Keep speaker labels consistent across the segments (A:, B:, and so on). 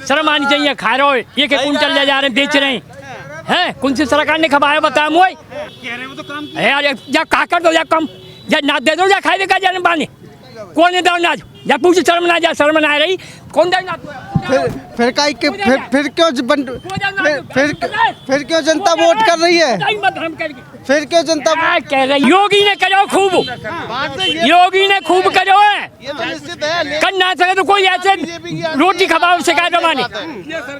A: शर्म आनी चाहिए। खा रहे हो ये के कुंटल ले जा रहे हैं, बेच रहे हैं। कौन सी सरकार ने खवाया बताया मोई
B: कह रहे हो तो काम
A: यार, या का कर दो या कम, या ना दे दो या खाए का जाने पानी। कौन है दाव नाज या पूछ शर्म ना जा, शर्म ना आ रही कौन दे ना।
C: फिर क्यों जनता वोट कर रही है? फिर क्यों जनता
A: कह रही योगी ने करो खूब, योगी ने खूब करो है। कर ना सके तो कोई ऐसे रोटी खवाओ शिकायत माने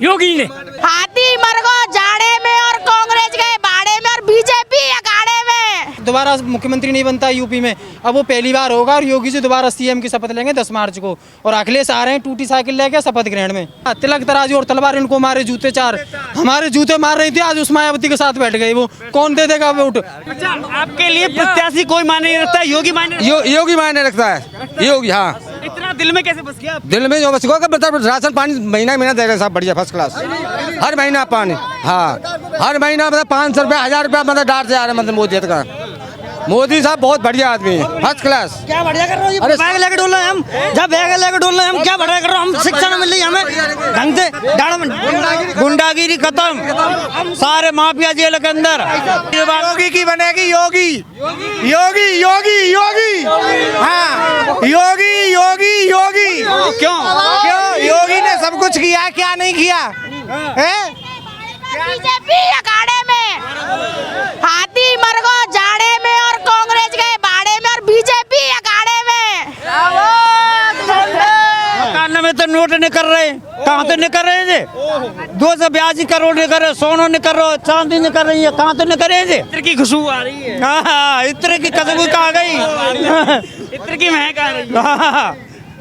A: योगी ने।
D: हाथी मर गो जाड़े में और कांग्रेस गए बाड़े में और बीजेपी अखाड़े में।
E: दोबारा मुख्यमंत्री नहीं बनता यूपी में, अब वो पहली बार होगा और योगी जी दोबारा सीएम की शपथ लेंगे 10 मार्च को। और अखिलेश आ रहे हैं टूटी साइकिल लेके शपथ ग्रहण में, तिलक तराजू और तलवार इनको मारे जूते चार, हमारे जूते मार रही थी, आज उस मायावती के साथ बैठ गई। वो कौन दे देगा वोट?
B: अच्छा, आपके लिए प्रत्याशी कोई मायने नहीं रखता, योगी मायने
F: योगी मायने रखता है। योगी, हाँ।
B: इतना दिल में कैसे बस गया?
F: दिल में जो बस गया, मतलब राशन पानी महीना दे रहे साहब, बढ़िया फर्स्ट क्लास। हर महीना पानी, हाँ हर महीना मतलब 500 रुपया 1000 रुपया मतलब डालते जा रहे हैं। मतलब मोदी का, मोदी साहब बहुत बढ़िया आदमी है, फर्स्ट क्लास।
E: क्या बढ़िया कर रहे हो? अरे बैग लेके डोल रहे हैं हम, जब बैग लेके डोल रहे हैं हम, क्या बढ़िया कर रहे हो? हम शिक्षा न मिल रही हमें ढंग से, गुंडागिरी खत्म, सारे माफिया जेल के अंदर।
F: योगी की बनेगी, योगी योगी योगी योगी, हाँ योगी योगी योगी।
B: क्यों
F: क्यों? योगी ने सब कुछ किया, क्या नहीं किया है?
D: बीजेपी अखाड़े में, हाथी मर गो जाड़े में और कांग्रेस गए बाड़े में और बीजेपी अखाड़े में।
E: मकान में तो नोट नहीं कर रहे, कहाँ तो नहीं कर रहे थे? 282 करोड़ नहीं कर रहे, सोना नहीं कर रहे, चांदी नहीं कर रही है, कहाँ तो नहीं कर रहे थे?
B: इत्र की खुशबू आ रही है।
E: हाँ, इत्र की खुशबू कहाँ गई?
B: इत्र की महक आ रही है।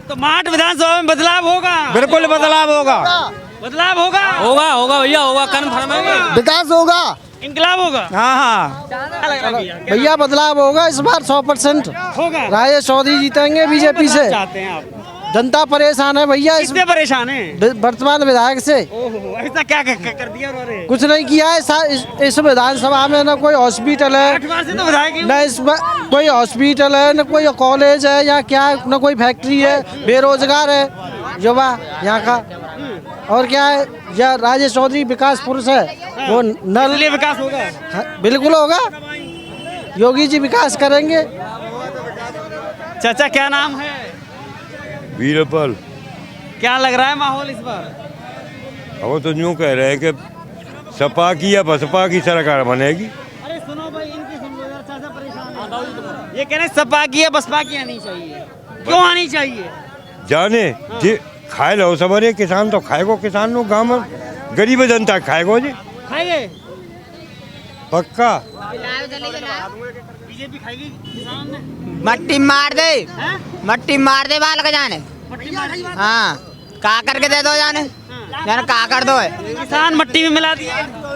B: तो माठ विधानसभा में बदलाव होगा,
E: बिल्कुल बदलाव होगा,
B: बदलाव होगा,
A: होगा होगा भैया होगा, कन्फर्म है।
C: विकास होगा,
B: इंकलाब होगा।
E: हाँ
C: भैया बदलाव होगा इस बार 100%
B: होगा।
C: राजेश चौधरी जीतेंगे बीजेपी से।
B: चाहते हैं आप?
C: जनता परेशान है भैया,
B: किससे परेशान है?
C: वर्तमान विधायक से।
B: ओहो, ऐसा क्या कर दिया उन्होंने?
C: कुछ नहीं किया है इस विधानसभा में, ना कोई हॉस्पिटल है,
B: 8 बार से तो विधायक ही हूँ।
C: न इस कोई हॉस्पिटल है, न कोई कॉलेज है या क्या, न कोई फैक्ट्री है, बेरोजगार है युवा यहाँ का। और क्या है, या राजेश चौधरी विकास पुरुष है, वो नल
B: इसलिए विकास होगा।
C: बिल्कुल होगा, योगी जी विकास करेंगे।
B: चाचा क्या नाम है?
G: वीरपाल।
B: क्या लग रहा है माहौल इस बार?
G: वो तो यूँ कह रहे हैं कि सपा की या बसपा की सरकार बनेगी।
B: अरे सुनो भाई, इनकी सुन लो यार, चाचा परेशान है। ये कह रहे सपा की या बसपा की आनी चाहिए, क्यों आनी चाहिए?
G: जाने जी खाए लो सबरे, किसान तो खाएगो, किसान लोग गाँव में गरीब जनता खाएगो जी,
B: खाएंगे
G: पक्का।
B: बीजेपी खाएगी किसान ने?
H: मट्टी मार दे, मट्टी मार दे बाल का जाने। हाँ, का करके दे दो जाने, जाने का कर दो है।
B: किसान मट्टी में मिला दिए।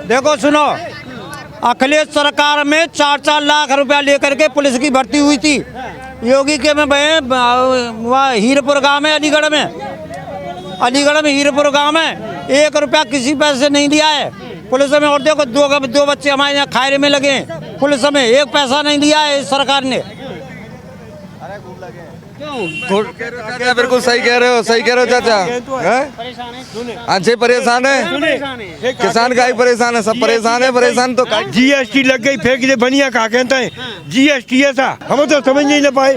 E: देखो सुनो, अखिलेश सरकार में 4-4 लाख रुपया लेकर के पुलिस की भर्ती हुई थी। योगी के में वहाँ हीरपुर गांव में, अलीगढ़ में हीरपुर गांव में 1 रुपया किसी पैसे से नहीं दिया है पुलिस में। और देखो 2 बच्चे हमारे यहाँ खायरे में लगे हैं, पुलिस में 1 पैसा नहीं दिया है इस सरकार ने।
F: क्या बिल्कुल सही कह रहे हो, सही कह रहे हो चाचा। अच्छे परेशान है, किसान का ही परेशान है, सब परेशान है। परेशान तो
G: जीएसटी लग गई, फेंक दे बनिया का कहते हैं जीएसटी ऐसा, हम तो समझ नहीं ना पाए।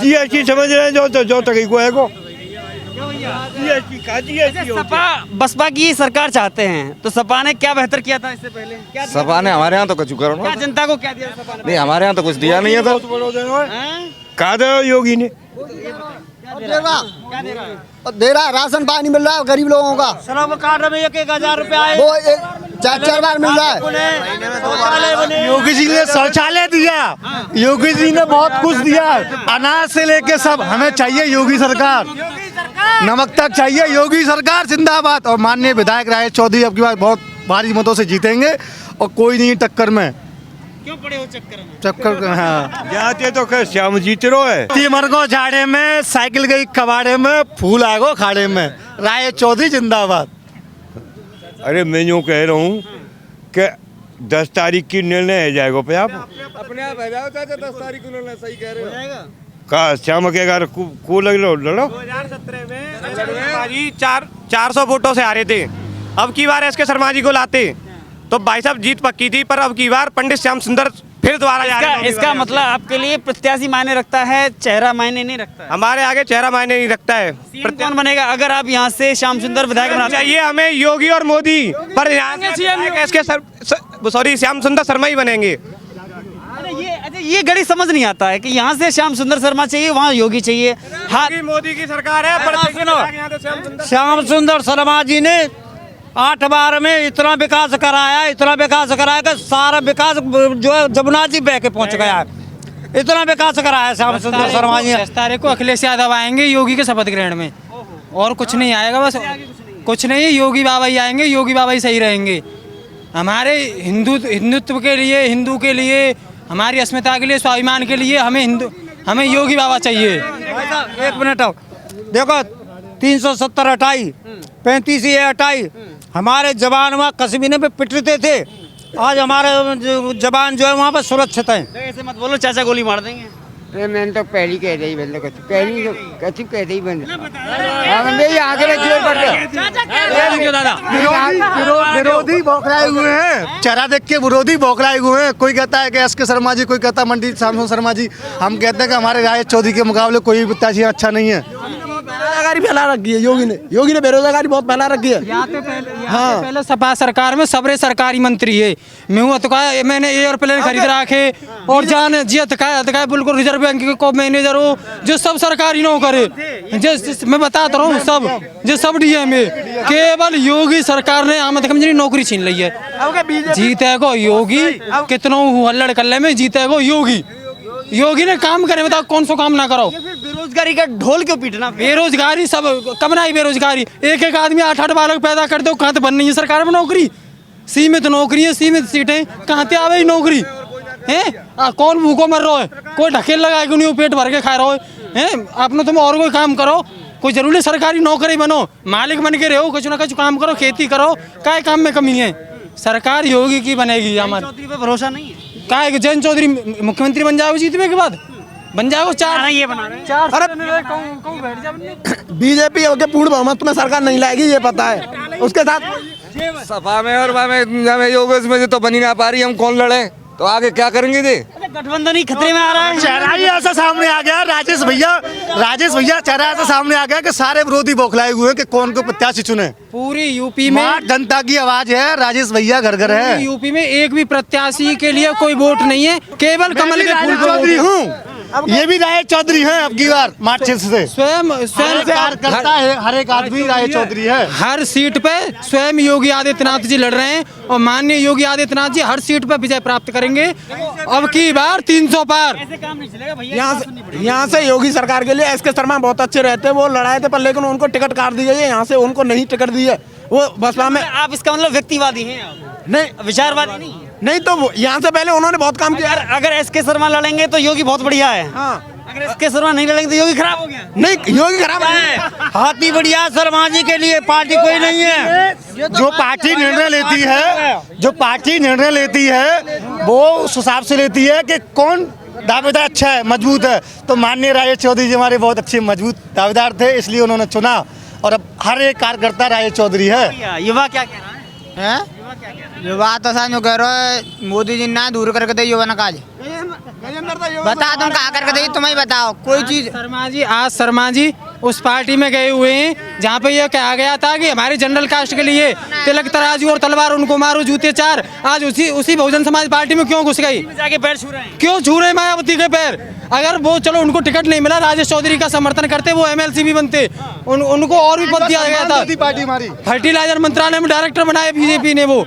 G: जीएसटी समझ रहे हैं जो तक को है को जीएसटी का जीएसटी।
B: सपा बसपा की सरकार चाहते हैं, तो सपा ने क्या बेहतर किया था इससे पहले? क्या
F: सपा ने हमारे यहाँ तो कुछ करो
B: क्या जनता को क्या दिया सपा ने?
F: नहीं, हमारे यहाँ तो कुछ दिया नहीं है। तो
G: कहा दे योगी ने
C: दे रहा राशन पानी मिल रहा है गरीब लोगों का,
E: श्रम कार्ड में 1-1 हजार रुपया
C: वो 4-4 बार मिल रहा है।
I: योगी जी ने शौचालय दिया, योगी जी ने बहुत कुछ दिया, अनाज से लेके सब हमें चाहिए योगी सरकार, नमक तक चाहिए योगी सरकार जिंदाबाद। और माननीय विधायक राजेश चौधरी अब की बार बहुत भारी मतों से जीतेंगे और कोई नहीं टक्कर में।
B: क्यों पड़े हो चक्कर में?
I: चक्कर हाँ,
G: जाते तो खैर श्याम जीत रो है।
I: मर गो झाड़े में, साइकिल गई कबाड़े में, फूल आ गो खाड़े में, राजेश चौधरी जिंदाबाद।
G: अरे मैं यूँ कह रहा हूँ कि 10 तारीख की निर्णय है जाएगा पे आप
F: अपने आप है जाओ चाचा, 10 तारीख को निर्णय, सही कह रहे हो।
G: का श्याम के अगर को लग लो लड़ो
J: 2017 में जी 400 वोटों से हारे थे। अब की बार एसके शर्मा जी को लाते तो भाई साहब जीत पक्की थी, पर अब की बार पंडित श्याम सुंदर फिर दोबारा जा रहे हैं।
B: इसका मतलब आपके लिए प्रत्याशी मायने रखता है, चेहरा मायने नहीं रखता है?
J: हमारे आगे चेहरा मायने नहीं रखता है।
B: कौन बनेगा अगर आप यहाँ से श्याम सुंदर विधायक बनाते?
J: चाहिए हमें योगी और मोदी, पर यहाँ श्याम सुंदर शर्मा ही बनेंगे।
B: अरे ये गड़ी समझ नहीं आता है कि यहाँ से श्याम सुंदर शर्मा चाहिए, वहाँ योगी चाहिए। हाँ,
J: मोदी की सरकार है, पर
E: श्याम सुंदर शर्मा जी ने 8 बार में इतना विकास कराया कि सारा विकास जो है जमुना जी बह के पहुंच गया है। इतना विकास कराया श्याम सुंदर शर्मा जी।
C: 10 तारीख को अखिलेश यादव आएंगे योगी के शपथ ग्रहण में, और कुछ नहीं आएगा, बस कुछ नहीं, योगी बाबा ही आएंगे, योगी बाबा ही सही रहेंगे। हमारे हिंदुत्व के लिए, हिंदू के लिए, हमारी अस्मिता के लिए, स्वाभिमान के लिए हमें योगी बाबा चाहिए।
E: 1 मिनट देखो, 370 हटाई, 35 ये हटाई। हमारे जवान वहाँ कस्बीने पे पिटते थे, आज हमारे जवान जो है वहाँ पर सुरक्षित हैं।
B: ऐसे मत बोलो, चाचा गोली मार देंगे।
H: अरे मैंने तो पहली कह दी बंद, पहली कथी कह दी बंद।
I: विरोधी बौखलाए हुए हैं, चेहरा देख के विरोधी बौखलाए हुए हैं। कोई कहता है कि एसके शर्मा जी, कोई कहता है मंडी श्याम शर्मा जी। हम कहते हैं कि हमारे राय चौधरी के मुकाबले कोई प्रत्याशी अच्छा नहीं है।
C: बेरोजगारी फैला रखी है योगी ने बेरोजगारी बहुत फैला रखी है। हाँ, पहले सपा सरकार में सबरे सरकारी मंत्री है, मैंने एयरप्लेन खरीद रखे और जान जी बिल्कुल रिजर्व बैंक को मैनेजर हो, जो सब सरकारी नौकरी, मैं बताता रहा हूँ, सब डीएम है। केवल योगी सरकार ने आमद कमजोरी नौकरी छीन ली है। जीते को योगी, कितना हल्लड़ कल्ले में जीते को योगी ने काम करे, बताओ कौन सा काम ना करो।
B: बेरोजगारी का ढोल क्यों पीटना?
C: बेरोजगारी सब कम ना ही, बेरोजगारी एक आदमी 8 बालक पैदा कर दो, कहाँ तो बन नहीं है सरकार में नौकरी। सीमित नौकरी है, सीमित सीटें, कहाँ से आवे नौकरी है? कौन भूखो मर रहा है? कोई ढकेल लगा के नहीं पेट भर के खा रहा है? अपने तुम और कोई काम करो, कोई जरूरी सरकारी नौकरी बनो, मालिक बन के रहो, कुछ ना कुछ काम करो, खेती करो, क्या काम में कमी है? सरकार योगी की बनेगी। हमारे
B: चौधरी पे भरोसा नहीं है?
C: क्या जयंत चौधरी मुख्यमंत्री बन जाओगे जीतने के बाद? बन जाओगे 4
B: ये बना रहे हैं।
C: 4। बीजेपी के पूर्ण बहुमत में सरकार नहीं लाएगी, ये पता है। उसके साथ
F: सपा में और में योगेश में तो बनी ना पा रही, हम कौन लड़े तो आगे क्या करेंगे?
B: गठबंधन ही खतरे में आ रहा है।
I: चेहरा ही ऐसा सामने आ गया, राजेश भैया चेहरा ऐसा सामने आ गया कि सारे विरोधी बौखलाए हुए हैं कि कौन को प्रत्याशी चुने।
C: पूरी यूपी में
I: जनता की आवाज है, राजेश भैया घर घर है।
C: यूपी में एक भी प्रत्याशी के लिए कोई वोट नहीं है, केवल कमल के फूल
I: चौधरी हूँ, ये भी राय चौधरी है। अब की बार मार्च से स्वयं करता है, हर एक आदमी राय चौधरी है।
C: हर सीट पे स्वयं योगी आदित्यनाथ जी लड़ रहे हैं, और माननीय योगी आदित्यनाथ जी हर सीट पे विजय प्राप्त करेंगे। अब की बार 300 पार।
B: ऐसे काम नहीं चलेगा भैया।
C: यहाँ से योगी सरकार के लिए एसके शर्मा बहुत अच्छे रहते हैं, वो लड़ाए थे, पर लेकिन उनको टिकट काट दी गई है, यहाँ से उनको नहीं टिकट दी है। वो बसपा में
B: आप इसका मतलब व्यक्तिवादी हैं?
C: नहीं,
B: विचारवादी
C: नहीं तो यहाँ से पहले उन्होंने बहुत काम किया।
B: अगर एसके शर्मा लड़ेंगे तो योगी बहुत बढ़िया है।
C: हाँ,
B: अगर एसके शर्मा नहीं लड़ेंगे तो योगी खराब हो गया।
C: नहीं, योगी खराब है।
E: हाथी बढ़िया शर्मा जी के लिए पार्टी कोई नहीं है।
I: जो पार्टी निर्णय लेती है वो उस हिसाब से लेती है कि कौन दावेदार अच्छा है, मजबूत है। तो माननीय राय चौधरी जी हमारे बहुत अच्छे मजबूत दावेदार थे, इसलिए उन्होंने चुना, और अब हर एक कार्यकर्ता राय चौधरी है।
B: युवा क्या कह रहा है?
H: युवा तो सानू कह रहा है मोदी जी ना दूर करके दे युवा ना काज बता तुम कहा करके दे, तुम ही बताओ कोई चीज।
C: शर्मा जी उस पार्टी में गए हुए हैं जहाँ पे ये कहा गया था कि हमारे जनरल कास्ट के लिए तिलक तराजू और तलवार उनको मारो जूते 4। आज उसी बहुजन समाज पार्टी में क्यों घुस गई?
B: जाके पैर छू रहे हैं।
C: क्यों छू रहे मायावती के पैर? अगर वो चलो उनको टिकट नहीं मिला, राजेश चौधरी का समर्थन करते, वो MLC भी बनते, उनको और भी पद दिया गया था।
I: पार्टी हमारी
C: फर्टिलाइजर मंत्रालय में डायरेक्टर बनाया बीजेपी ने। वो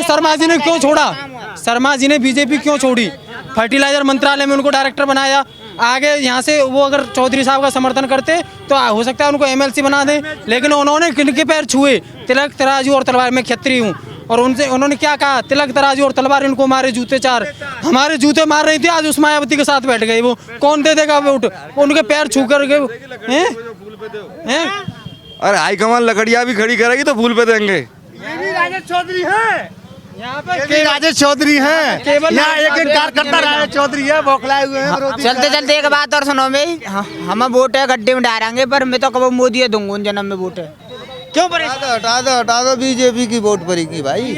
C: शर्मा जी ने क्यों छोड़ा? शर्मा जी ने बीजेपी क्यों छोड़ी? फर्टिलाइजर मंत्रालय में उनको डायरेक्टर बनाया। आगे यहाँ से वो अगर चौधरी साहब का समर्थन करते तो हो सकता है उनको MLC बना दे, लेकिन उन्होंने किनके पैर छुए? तिलक तराजू और तलवार। मैं क्षत्रिय हूँ, और उन्होंने क्या कहा? तिलक तराजू और तलवार इनको मारे जूते 4। हमारे जूते मार रही थी, आज उस मायावती के साथ बैठ गई। वो कौन दे देगा वोट? उनके पैर छू कर हैं?
F: अरे हाईकमान लकड़ियाँ भी खड़ी करेगी तो फूल पे देंगे।
I: ये भी राजेश चौधरी है, राजेश चौधरी हैं, यहाँ एक कार्यकर्ता राजेश चौधरी है, बौखलाए हुए हैं विरोधी।
H: चलते चलते एक बात और सुनो भाई, हम वोट है गड्ढे में डालेंगे, पर मैं तो कब मोदी है दूंगा उन जन्म में वोट है।
B: क्यों परेशान?
K: हटा दो बीजेपी की वोट पड़ेगी भाई।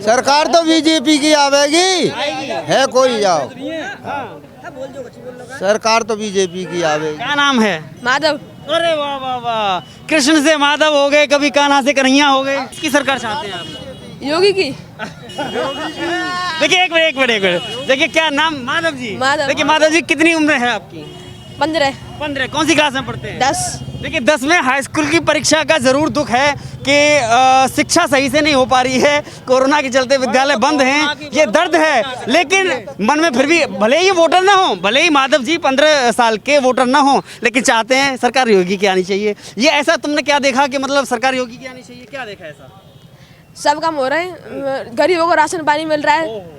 K: सरकार तो बीजेपी की आवेगी, है कोई जाओ, सरकार तो बीजेपी की आवेगी।
B: क्या नाम है?
D: माधव।
B: अरे वाह वाह वाह, कृष्ण से माधव हो गए, कभी कान्हा से कन्हैया हो गए। किसकी सरकार चाहते हैं आप?
D: योगी की।
B: देखिए एक मिनट, देखिए क्या नाम? माधव जी।
D: माधव।
B: देखिए माधव जी, कितनी उम्र है आपकी?
D: 15।
B: कौन सी क्लास में पढ़ते हैं?
D: 10।
B: देखिए 10 में हाई स्कूल की परीक्षा का जरूर दुख है कि शिक्षा सही से नहीं हो पा रही है, कोरोना के चलते विद्यालय बंद हैं, ये दर्द है। लेकिन मन में फिर भी, भले ही वोटर ना हो, भले ही माधव जी 15 साल के वोटर ना हो, लेकिन चाहते हैं सरकार योगी की आनी चाहिए। ये ऐसा तुमने क्या देखा कि मतलब सरकार योगी की आनी चाहिए? क्या देखा ऐसा?
D: सब काम हो रहे हैं, गरीबों को राशन पानी मिल रहा है,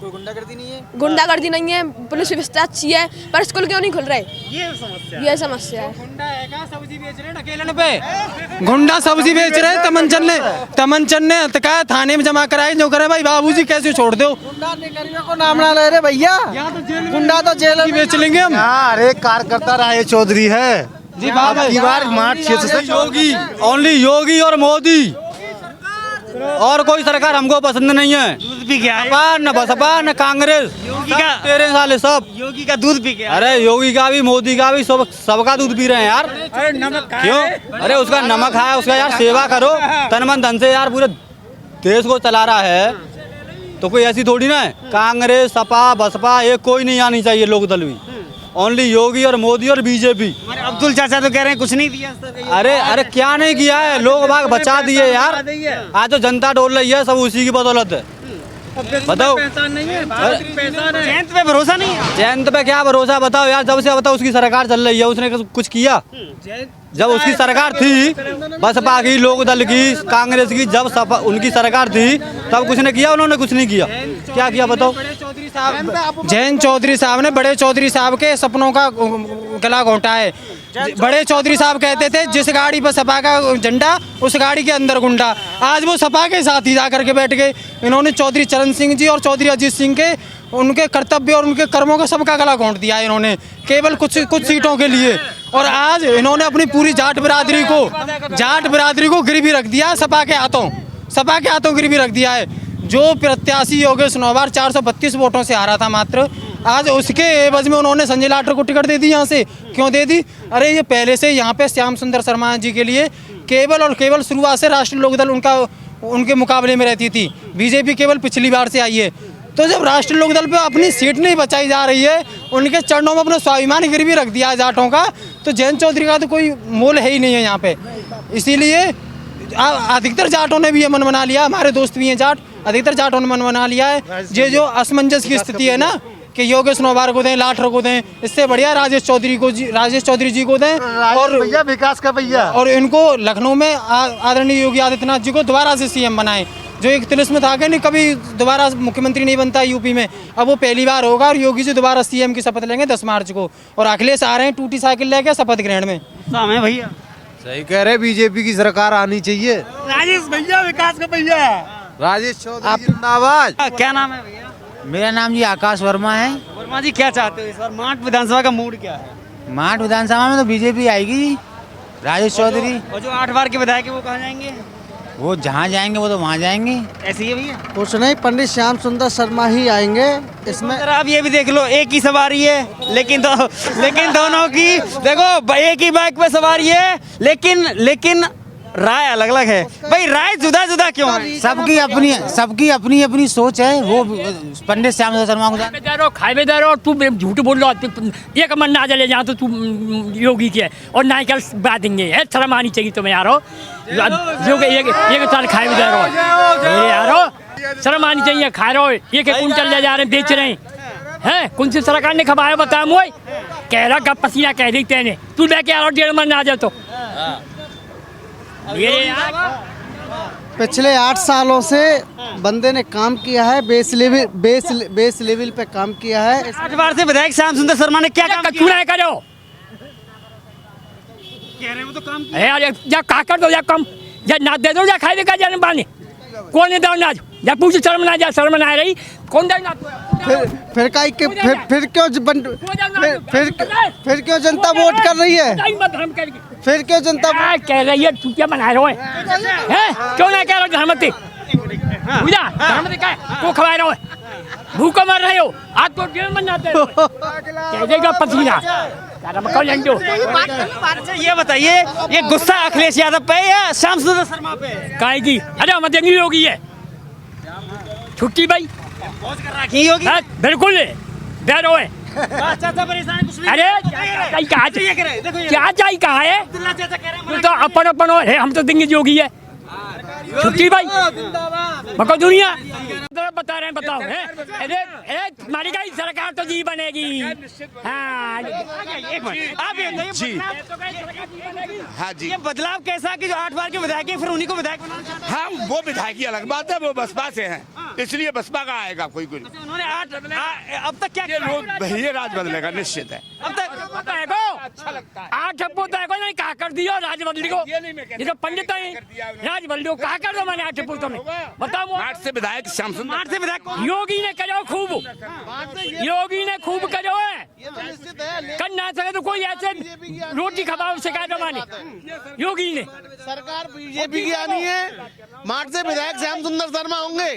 B: कोई गुंडागर्दी नहीं है?
D: गुंडागर्दी नहीं है, पुलिस व्यवस्था अच्छी है, पर स्कूल क्यों नहीं खुल रहे? ये समस्या है।
B: सब्जी बेच रहे हैं अकेले पे।
C: गुंडा सब्जी बेच रहे हैं, तमंचन ने कहा थाने में जमा कराए, जो करे भाई बाबूजी कैसे छोड़ दो। गुंडा को नाम ना ले रहे भैया, गुंडा तो जेल में बेच लेंगे हम।
I: अरे कार्यकर्ता राजेश चौधरी है
C: जी, बार
I: मार्च क्षेत्र से
E: योगी, ओनली योगी और मोदी, और कोई सरकार हमको पसंद नहीं है।
B: दूध पी गया है
E: सपा न बसपा न कांग्रेस,
B: योगी का
E: 13 साल है सब।
B: योगी का दूध पी गया।
E: अरे योगी का भी मोदी का भी सबका दूध पी रहे हैं यार। क्यों? अरे उसका नमक है, उसका यार सेवा करो तन मन धन से, यार पूरे देश को चला रहा है, तो कोई ऐसी थोड़ी ना है कांग्रेस सपा बसपा एक कोई नहीं आनी चाहिए लोकदल भी, ओनली योगी और मोदी और बीजेपी।
B: अब्दुल चाचा तो कह रहे हैं कुछ नहीं दिया।
E: अरे क्या नहीं किया है, लोग बाग बचा दिए यार, आज तो जनता डोल रही है, सब उसी की बदौलत है। बताओ
B: जयंत पे भरोसा नहीं है?
E: जयंत पे क्या भरोसा, बताओ यार, जब से बताओ उसकी सरकार चल रही है, उसने कुछ किया? जब उसकी सरकार थी बसपा की, लोकदल की, कांग्रेस की, जब उनकी सरकार थी तब कुछ ने किया? उन्होंने कुछ नहीं किया। क्या किया बताओ?
C: जयंत चौधरी साहब ने बड़े चौधरी साहब के सपनों का गला घोंटा है। बड़े चौधरी साहब कहते थे जिस गाड़ी पर सपा का झंडा उस गाड़ी के अंदर गुंडा, आज वो सपा के साथ ही जाकर के बैठ गए। इन्होंने चौधरी चरण सिंह जी और चौधरी अजीत सिंह के उनके कर्तव्य और उनके कर्मों का सबका गला घोंट दिया इन्होंने, केवल कुछ सीटों के लिए। और आज इन्होंने अपनी पूरी जाट बिरादरी को गिरवी रख दिया, सपा के हाथों गिरवी रख दिया है। जो प्रत्याशी योगेश नौवार 432 वोटों से हारा था मात्र, आज उसके एवज में उन्होंने संजय लाटर को टिकट दे दी यहाँ से। क्यों दे दी? अरे ये पहले से यहाँ पे श्याम सुंदर शर्मा जी के लिए केवल और केवल शुरुआत से राष्ट्रीय लोकदल उनके मुकाबले में रहती थी, बीजेपी केवल पिछली बार से आई है। तो जब राष्ट्रीय लोकदल पे अपनी सीट नहीं बचाई जा रही है, उनके चरणों में अपना स्वाभिमान गिरवी रख दिया है जाटों का, तो जयंत चौधरी का तो कोई मोल है ही नहीं है यहाँ पे। इसीलिए अधिकतर जाटों ने भी ये मन बना लिया, हमारे दोस्त भी हैं जाट, अधिकतर जाटों ने मन बना लिया है ये जो असमंजस की स्थिति है ना कि योगेश नौवार को दें, लाठर को दें, इससे बढ़िया राजेश चौधरी जी को दें। और
I: भैया विकास का भैया,
C: और इनको लखनऊ में आदरणीय योगी आदित्यनाथ जी को दोबारा से सीएम बनाएं। जो एक तिलिस्म था कि नहीं कभी दोबारा मुख्यमंत्री नहीं बनता यूपी में, अब वो पहली बार होगा और योगी जी दोबारा सीएम की शपथ लेंगे 10 मार्च को। और अखिलेश आ रहे हैं टूटी साइकिल लेके शपथ ग्रहण में।
B: है भैया
I: सही कह रहे, बीजेपी की सरकार आनी चाहिए।
B: राजेश भैया विकास का भैया,
I: राजेश चौधरी जिंदाबाद।
B: क्या नाम है भैया?
H: मेरा नाम जी आकाश वर्मा है।
B: वर्मा जी क्या चाहते हो इस बार माठ विधानसभा का मूड क्या है?
H: माठ विधानसभा में तो बीजेपी आएगी, राजेश चौधरी।
B: और जो 8 बार के विधायक है वो कहाँ जाएंगे?
H: वो जहाँ जाएंगे वो तो वहाँ जाएंगे।
B: ऐसे ही है भैया?
C: कुछ नहीं, पंडित श्याम सुंदर शर्मा ही आएंगे इसमें।
B: आप ये भी देख लो, एक ही सवारी है लेकिन दोनों की देखो, एक ही बाइक पे सवारी है लेकिन राय अलग अलग है। भाई राय जुदा जुदा क्यों है?
H: सबकी अपनी सोच है। वो पंडित श्याम सुंदर शर्मा को
A: खाए दे रहो, तू झूठ बोल रहा, एक मन ना जले जहाँ तो तू योगी के और ना कल बात देंगे है, शर्म आनी चाहिए तुम्हें यारो। जो एक साल खाए दे रहो यारो, शर्म आनी चाहिए। खा रहे हो एक कुंटल ले जा रहे हैं, बेच रहे हैं। कौन सी सरकार ने खबाया बता मुझे, कह रहा का पसीना कह रही तेने, तू लेके आ रहा 1.5 मन आ जाए तो।
C: पिछले 8 सालों से बंदे ने काम किया है, बेस लेवल पे काम किया है।
B: 8 बार से विधायक श्याम सुंदर शर्मा ने क्या काम किया?
A: करो
B: कह रहे हो तो काम
A: यार, या का कर दो या कम, या ना दे दो या खाए का जन्म पानी। कौन है दौड़नाज जब पूछ शर्म ना जा शर्म ना आ रही कौन दौड़नाज
C: फिर काई के फिर क्यों फिर क्यों जनता वोट कर रही है फिर क्यों जनता
A: कह रही है चुटिया बना रहे हैं क्यों ना कह रहे हो धर्मती बुझा धर्मती क्या को खवा रहे हो भूखा मर रहे हो आज तो जेल में जाते हो कह देगा पसीना
B: ये बताइए ये गुस्सा अखिलेश यादव पे या श्याम सुंदर शर्मा पे
A: काहे की अरे हम देंगी होगी है छुट्टी भाई
B: की होगी
A: बिल्कुल दे रहे है
B: परेशान कुछ नहीं
A: अरे क्या चाहिए कहाँ है तो अपन अपन है हम तो देंगे जोगी है छुट्टी भाई मको दुनिया बता रहे हैं बताओ अरे हमारी का सरकार तो जी बनेगी हाँ
L: हाँ जी
B: ये बदलाव कैसा कि जो 8 बार के विधायक हैं, फिर उन्हीं को विधायक बनाना चाहते हैं?
L: हाँ वो विधायक की अलग बात है वो बसपा से हैं इसलिए बसपा का आएगा कोई कोई
B: उन्होंने 8 अब तक क्या
L: ये राज बदलेगा निश्चित है
B: अब तक
A: पता है को आठ अप्पो तो है को नहीं कहा कर दियो राज बदली को ये तो पंडित है राज बदली को कहा कर दो मैंने आठ अप्पो तुम्हें बताओ
L: मार्च से विधायक श्याम सुंदर
B: मार्च से विधायक कौन?
A: योगी ने करो खूब योगी ने खूब करो है कर ना सके तो कोई ऐसे रोटी खबाओ शिकायत माने योगी ने
I: सरकार बीजेपी की आनी है मार्च से विधायक श्याम सुंदर शर्मा होंगे